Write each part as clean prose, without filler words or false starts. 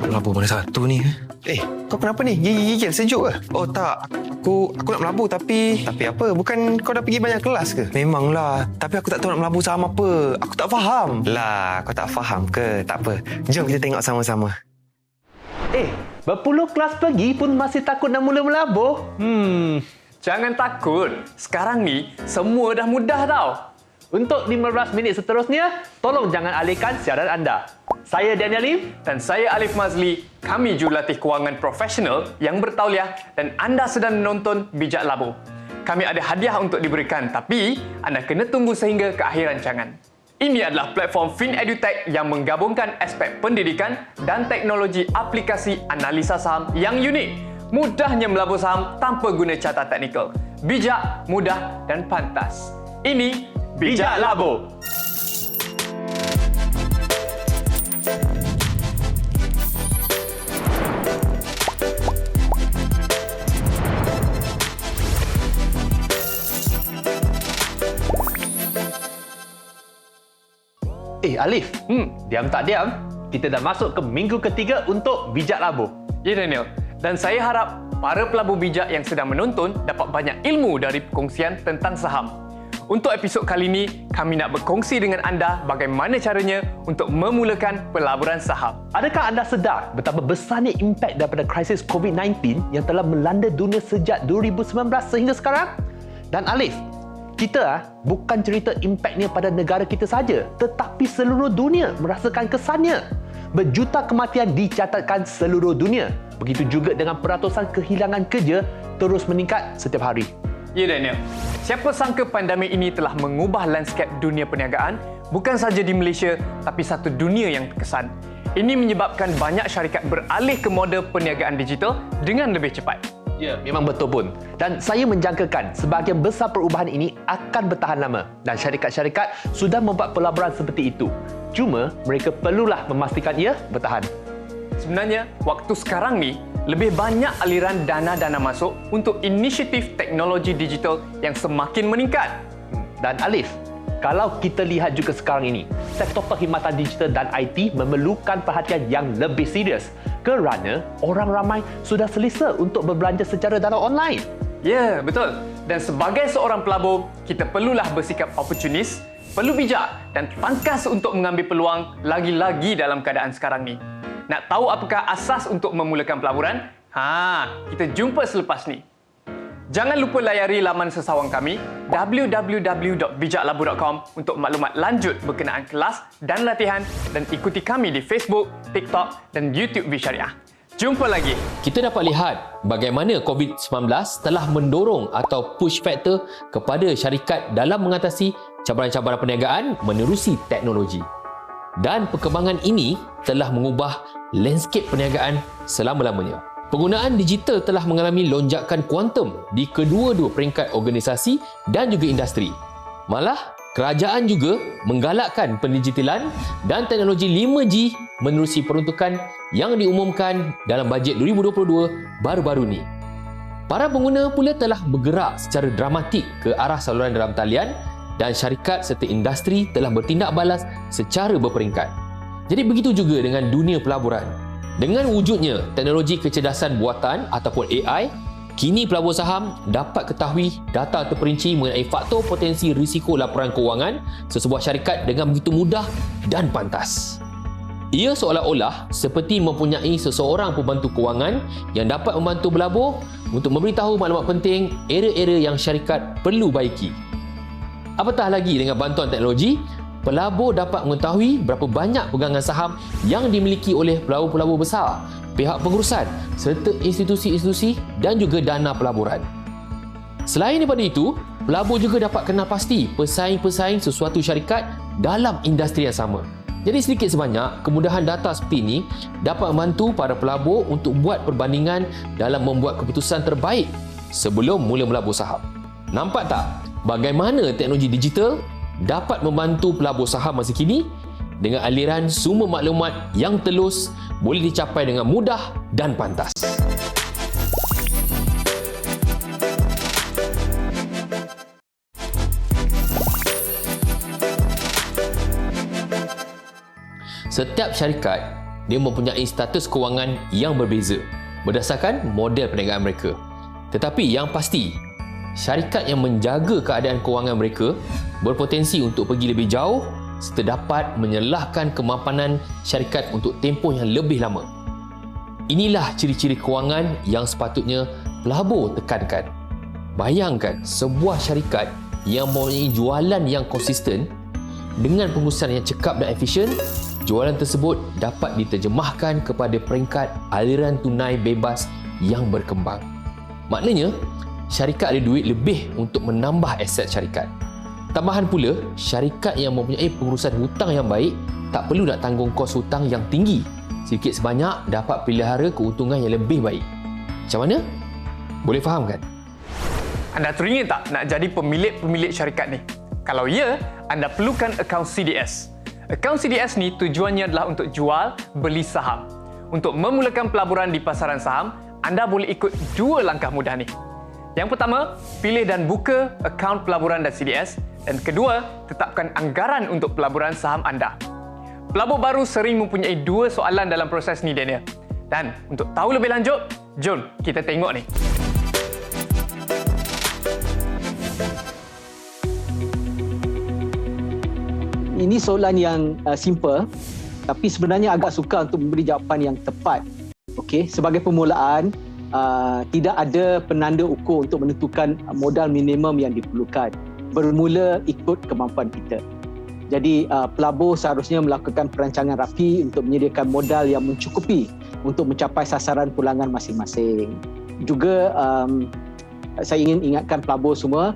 Melabur mana satu ni? Kau kenapa ni? Gigil sejuk ke? Oh tak, aku nak melabur tapi apa? Bukan kau dah pergi banyak kelas ke? Memanglah, tapi aku tak tahu nak melabur saham apa. Aku tak faham. Lah, kau tak faham ke? Tak apa. Jom kita tengok sama-sama. Berpuluh kelas pergi pun masih takut nak mula melabur? Jangan takut. Sekarang ni semua dah mudah tau. Untuk 15 minit seterusnya, tolong jangan alihkan siaran anda. Saya Daniel Lim Dan saya Alif Mazli. Kami jurulatih kewangan profesional yang bertauliah dan anda sedang menonton Bijak Labur. Kami ada hadiah untuk diberikan tapi anda kena tunggu sehingga ke akhir rancangan. Ini adalah platform FinEduTech yang menggabungkan aspek pendidikan dan teknologi aplikasi analisa saham yang unik. Mudahnya melabur saham tanpa guna carta teknikal. Bijak, mudah dan pantas. Ini Bijak Labur. Alif, diam tak diam, kita dah masuk ke minggu ketiga untuk Bijak Labur. Ya Daniel, dan saya harap para pelabur bijak yang sedang menonton dapat banyak ilmu dari perkongsian tentang saham. Untuk episod kali ini, kami nak berkongsi dengan anda bagaimana caranya untuk memulakan pelaburan saham. Adakah anda sedar betapa besarnya impak daripada krisis COVID-19 yang telah melanda dunia sejak 2019 sehingga sekarang? Dan Alif, kita bukan cerita impaknya pada negara kita saja, tetapi seluruh dunia merasakan kesannya. Berjuta kematian dicatatkan seluruh dunia. Begitu juga dengan peratusan kehilangan kerja terus meningkat setiap hari. Ya Daniel, siapa sangka pandemik ini telah mengubah lanskap dunia perniagaan bukan saja di Malaysia tapi satu dunia yang terkesan. Ini menyebabkan banyak syarikat beralih ke model perniagaan digital dengan lebih cepat. Ya, memang betul pun. Dan saya menjangkakan sebahagian besar perubahan ini akan bertahan lama dan syarikat-syarikat sudah membuat pelaburan seperti itu. Cuma mereka perlulah memastikan ia bertahan. Sebenarnya, waktu sekarang ni lebih banyak aliran dana-dana masuk untuk inisiatif teknologi digital yang semakin meningkat. Dan Alif, kalau kita lihat juga sekarang ini, sektor perkhidmatan digital dan IT memerlukan perhatian yang lebih serius kerana orang ramai sudah selesa untuk berbelanja secara dalam online. Ya, betul. Dan sebagai seorang pelabur, kita perlulah bersikap oportunis, perlu bijak dan pangkas untuk mengambil peluang lagi-lagi dalam keadaan sekarang ni. Nak tahu apakah asas untuk memulakan pelaburan? Kita jumpa selepas ni. Jangan lupa layari laman sesawang kami www.bijaklabur.com untuk maklumat lanjut berkenaan kelas dan latihan dan ikuti kami di Facebook, TikTok dan YouTube Bisyariah. Jumpa lagi. Kita dapat lihat bagaimana COVID-19 telah mendorong atau push factor kepada syarikat dalam mengatasi cabaran-cabaran perniagaan menerusi teknologi. Dan perkembangan ini telah mengubah landscape perniagaan selama-lamanya. Penggunaan digital telah mengalami lonjakan kuantum di kedua-dua peringkat organisasi dan juga industri. Malah, kerajaan juga menggalakkan pendigitalan dan teknologi 5G menerusi peruntukan yang diumumkan dalam bajet 2022 baru-baru ini. Para pengguna pula telah bergerak secara dramatik ke arah saluran dalam talian dan syarikat serta industri telah bertindak balas secara berperingkat. Jadi begitu juga dengan dunia pelaburan. Dengan wujudnya teknologi kecerdasan buatan ataupun AI, kini pelabur saham dapat ketahui data terperinci mengenai faktor potensi risiko laporan kewangan sesebuah syarikat dengan begitu mudah dan pantas. Ia seolah-olah seperti mempunyai seseorang pembantu kewangan yang dapat membantu pelabur untuk memberitahu maklumat penting area-area yang syarikat perlu baiki. Apatah lagi dengan bantuan teknologi, pelabur dapat mengetahui berapa banyak pegangan saham yang dimiliki oleh pelabur-pelabur besar, pihak pengurusan serta institusi-institusi dan juga dana pelaburan. Selain daripada itu, pelabur juga dapat kenal pasti pesaing-pesaing sesuatu syarikat dalam industri yang sama. Jadi sedikit sebanyak, kemudahan data seperti ini dapat membantu para pelabur untuk buat perbandingan dalam membuat keputusan terbaik sebelum mula melabur saham. Nampak tak bagaimana teknologi digital dapat membantu pelabur saham masa kini dengan aliran sumber maklumat yang telus, boleh dicapai dengan mudah dan pantas. Setiap syarikat dia mempunyai status kewangan yang berbeza berdasarkan model perniagaan mereka. Tetapi yang pasti, syarikat yang menjaga keadaan kewangan mereka berpotensi untuk pergi lebih jauh serta dapat menyelahkan kemapanan syarikat untuk tempoh yang lebih lama. Inilah ciri-ciri kewangan yang sepatutnya pelabur tekankan. Bayangkan sebuah syarikat yang mempunyai jualan yang konsisten dengan pengurusan yang cekap dan efisien. Jualan tersebut dapat diterjemahkan kepada peringkat aliran tunai bebas yang berkembang. Maknanya, syarikat ada duit lebih untuk menambah aset syarikat. Tambahan pula, syarikat yang mempunyai pengurusan hutang yang baik tak perlu nak tanggung kos hutang yang tinggi. Sedikit sebanyak dapat pelihara keuntungan yang lebih baik. Macam mana? Boleh faham kan? Anda teringin tak nak jadi pemilik syarikat ni? Kalau ya, anda perlukan akaun CDS. Akaun CDS ni tujuannya adalah untuk jual, beli saham. Untuk memulakan pelaburan di pasaran saham, anda boleh ikut 2 langkah mudah ni. Yang pertama, pilih dan buka akaun pelaburan dan CDS. Dan kedua, tetapkan anggaran untuk pelaburan saham anda. Pelabur baru sering mempunyai 2 soalan dalam proses ni, Daniel. Dan untuk tahu lebih lanjut, jom kita tengok ni. Ini soalan yang simple, tapi sebenarnya agak sukar untuk memberi jawapan yang tepat. Okey, sebagai permulaan, tidak ada penanda ukur untuk menentukan modal minimum yang diperlukan. Bermula ikut kemampuan kita. Jadi pelabur seharusnya melakukan perancangan rapi untuk menyediakan modal yang mencukupi untuk mencapai sasaran pulangan masing-masing. Juga saya ingin ingatkan pelabur semua,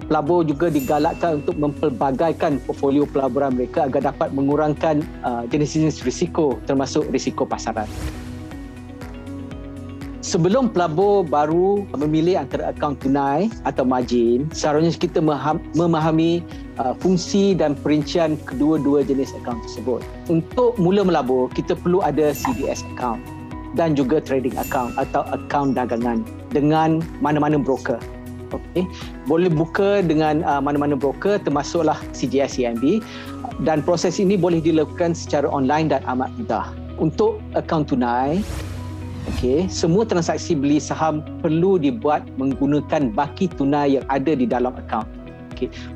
pelabur juga digalakkan untuk mempelbagaikan portfolio pelaburan mereka agar dapat mengurangkan jenis-jenis risiko termasuk risiko pasaran. Sebelum pelabur baru memilih antara akaun tunai atau margin, seharusnya kita memahami fungsi dan perincian kedua-dua jenis akaun tersebut. Untuk mula melabur, kita perlu ada CDS account dan juga trading account atau akaun dagangan dengan mana-mana broker. Okay. Boleh buka dengan mana-mana broker termasuklah CGS CIMB, dan proses ini boleh dilakukan secara online dan amat mudah. Untuk akaun tunai, semua transaksi beli saham perlu dibuat menggunakan baki tunai yang ada di dalam akaun.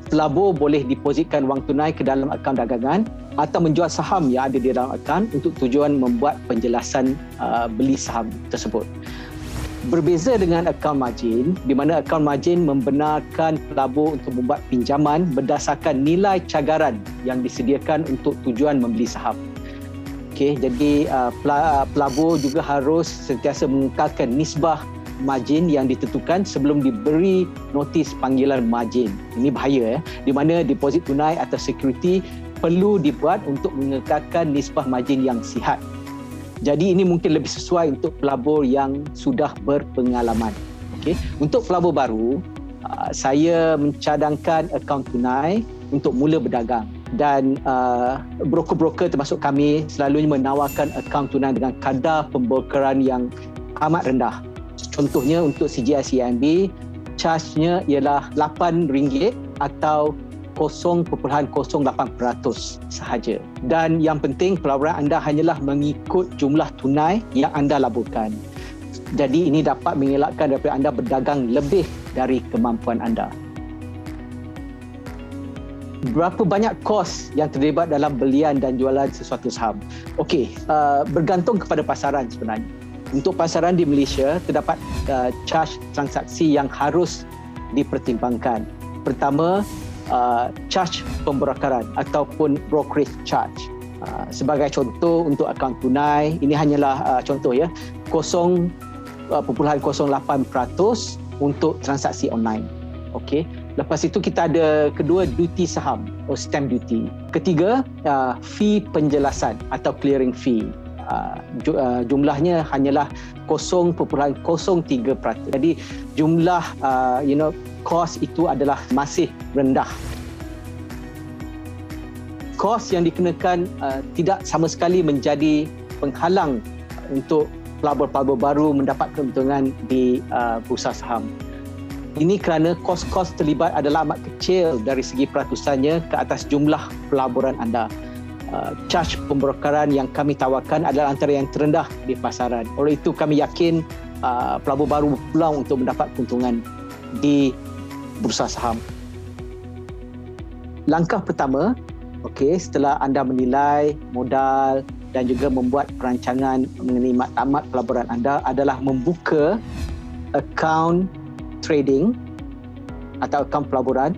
Pelabur boleh depositkan wang tunai ke dalam akaun dagangan atau menjual saham yang ada di dalam akaun untuk tujuan membuat penjelasan beli saham tersebut. Berbeza dengan akaun margin, di mana akaun margin membenarkan pelabur untuk membuat pinjaman berdasarkan nilai cagaran yang disediakan untuk tujuan membeli saham. Jadi pelabur juga harus sentiasa mengekalkan nisbah margin yang ditentukan sebelum diberi notis panggilan margin. Ini bahaya, di mana deposit tunai atau security perlu dibuat untuk mengekalkan nisbah margin yang sihat. Jadi ini mungkin lebih sesuai untuk pelabur yang sudah berpengalaman. Untuk pelabur baru, saya mencadangkan akaun tunai untuk mula berdagang, dan broker-broker termasuk kami selalunya menawarkan akaun tunai dengan kadar pembrokeran yang amat rendah. Contohnya untuk CGS CIMB, charge-nya ialah RM8 atau 0.08% sahaja. Dan yang penting, pelaburan anda hanyalah mengikut jumlah tunai yang anda laburkan. Jadi ini dapat mengelakkan daripada anda berdagang lebih dari kemampuan anda. Berapa banyak kos yang terlibat dalam belian dan jualan sesuatu saham? Bergantung kepada pasaran sebenarnya. Untuk pasaran di Malaysia, terdapat charge transaksi yang harus dipertimbangkan. Pertama, charge pembrokeran ataupun brokerage charge. Sebagai contoh, untuk akaun tunai, ini hanyalah contoh ya, 0.08% untuk transaksi online. Lepas itu kita ada kedua, duty saham atau stamp duty. Ketiga, fee penjelasan atau clearing fee. Jumlahnya hanyalah 0.03%. Jadi jumlah kos itu adalah masih rendah. Kos yang dikenakan tidak sama sekali menjadi penghalang untuk pelabur-pelabur baru mendapat keuntungan di bursa saham. Ini kerana kos-kos terlibat adalah amat kecil dari segi peratusannya ke atas jumlah pelaburan anda. charge pembrokaran yang kami tawarkan adalah antara yang terendah di pasaran. Oleh itu kami yakin pelabur baru berpeluang untuk mendapat keuntungan di bursa saham. Langkah pertama, setelah anda menilai modal dan juga membuat perancangan mengenai maklumat pelaburan anda adalah membuka akaun trading atau akaun pelaburan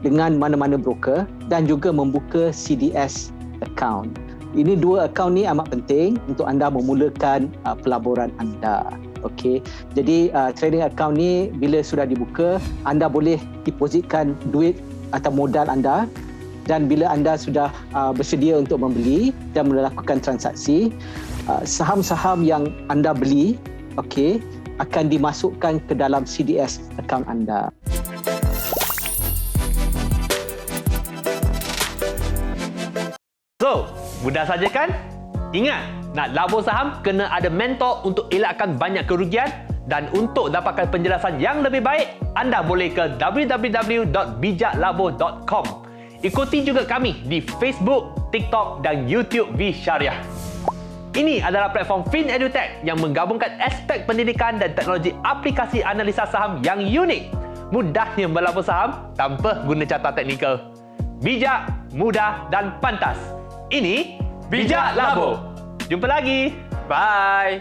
dengan mana-mana broker dan juga membuka CDS account. Ini dua akaun ni amat penting untuk anda memulakan pelaburan anda. Jadi trading account ni bila sudah dibuka, anda boleh depositkan duit atau modal anda, dan bila anda sudah bersedia untuk membeli dan melakukan transaksi, saham-saham yang anda beli akan dimasukkan ke dalam CDS account anda. So, mudah saja kan? Ingat, nak labur saham kena ada mentor untuk elakkan banyak kerugian, dan untuk dapatkan penjelasan yang lebih baik, anda boleh ke www.bijaklabur.com. Ikuti juga kami di Facebook, TikTok dan YouTube V Syariah. Ini adalah platform FinEduTech yang menggabungkan aspek pendidikan dan teknologi aplikasi analisa saham yang unik. Mudahnya melabur saham tanpa guna carta teknikal. Bijak, mudah dan pantas. Ini Bijak Labur. Jumpa lagi. Bye.